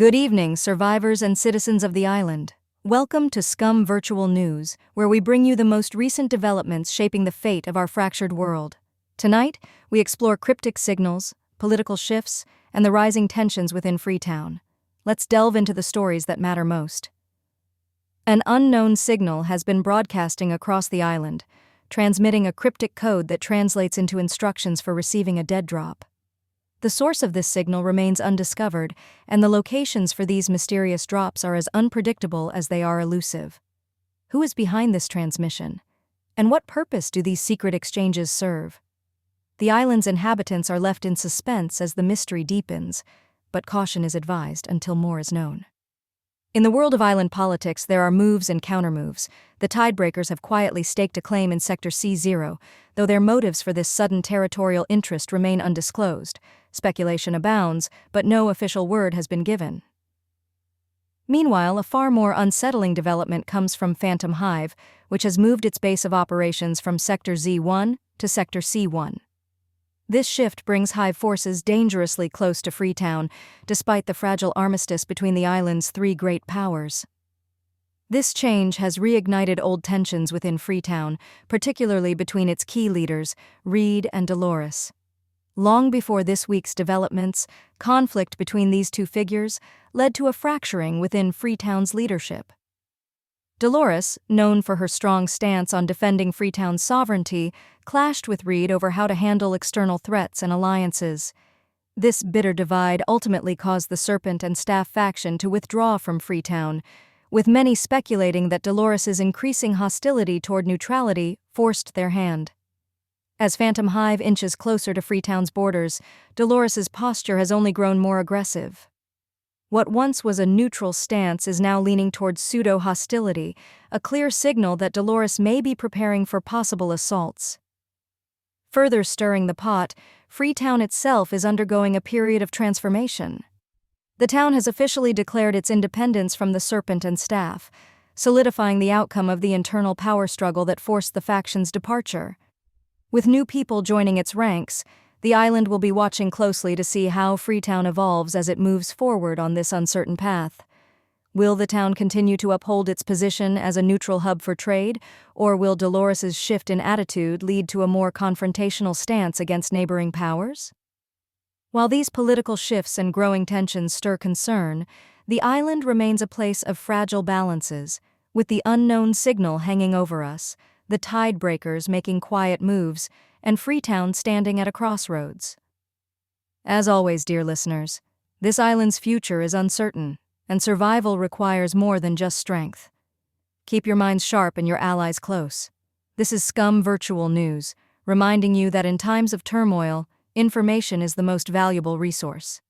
Good evening, survivors and citizens of the island. Welcome to Scum Virtual News, where we bring you the most recent developments shaping the fate of our fractured world. Tonight, we explore cryptic signals, political shifts, and the rising tensions within Freetown. Let's delve into the stories that matter most. An unknown signal has been broadcasting across the island, transmitting a cryptic code that translates into instructions for receiving a dead drop. The source of this signal remains undiscovered, and the locations for these mysterious drops are as unpredictable as they are elusive. Who is behind this transmission? And what purpose do these secret exchanges serve? The island's inhabitants are left in suspense as the mystery deepens, but caution is advised until more is known. In the world of island politics, there are moves and countermoves. The tidebreakers have quietly staked a claim in Sector C0, though their motives for this sudden territorial interest remain undisclosed. Speculation abounds, but no official word has been given. Meanwhile, a far more unsettling development comes from Phantom Hive, which has moved its base of operations from Sector Z1 to Sector C1. This shift brings Hive forces dangerously close to Freetown, despite the fragile armistice between the island's three great powers. This change has reignited old tensions within Freetown, particularly between its key leaders, Reed and Dolores. Long before this week's developments, conflict between these two figures led to a fracturing within Freetown's leadership. Dolores, known for her strong stance on defending Freetown's sovereignty, clashed with Reed over how to handle external threats and alliances. This bitter divide ultimately caused the Serpent and Staff faction to withdraw from Freetown, with many speculating that Dolores's increasing hostility toward neutrality forced their hand. As Phantom Hive inches closer to Freetown's borders, Dolores's posture has only grown more aggressive. What once was a neutral stance is now leaning towards pseudo-hostility, a clear signal that Dolores may be preparing for possible assaults. Further stirring the pot, Freetown itself is undergoing a period of transformation. The town has officially declared its independence from the Serpent and Staff, solidifying the outcome of the internal power struggle that forced the faction's departure. With new people joining its ranks, the island will be watching closely to see how Freetown evolves as it moves forward on this uncertain path. Will the town continue to uphold its position as a neutral hub for trade, or will Dolores's shift in attitude lead to a more confrontational stance against neighboring powers? While these political shifts and growing tensions stir concern, the island remains a place of fragile balances, with the unknown signal hanging over us, the tidebreakers making quiet moves, and Freetown standing at a crossroads. As always, dear listeners, this island's future is uncertain, and survival requires more than just strength. Keep your minds sharp and your allies close. This is Scum Virtual News, reminding you that in times of turmoil, information is the most valuable resource.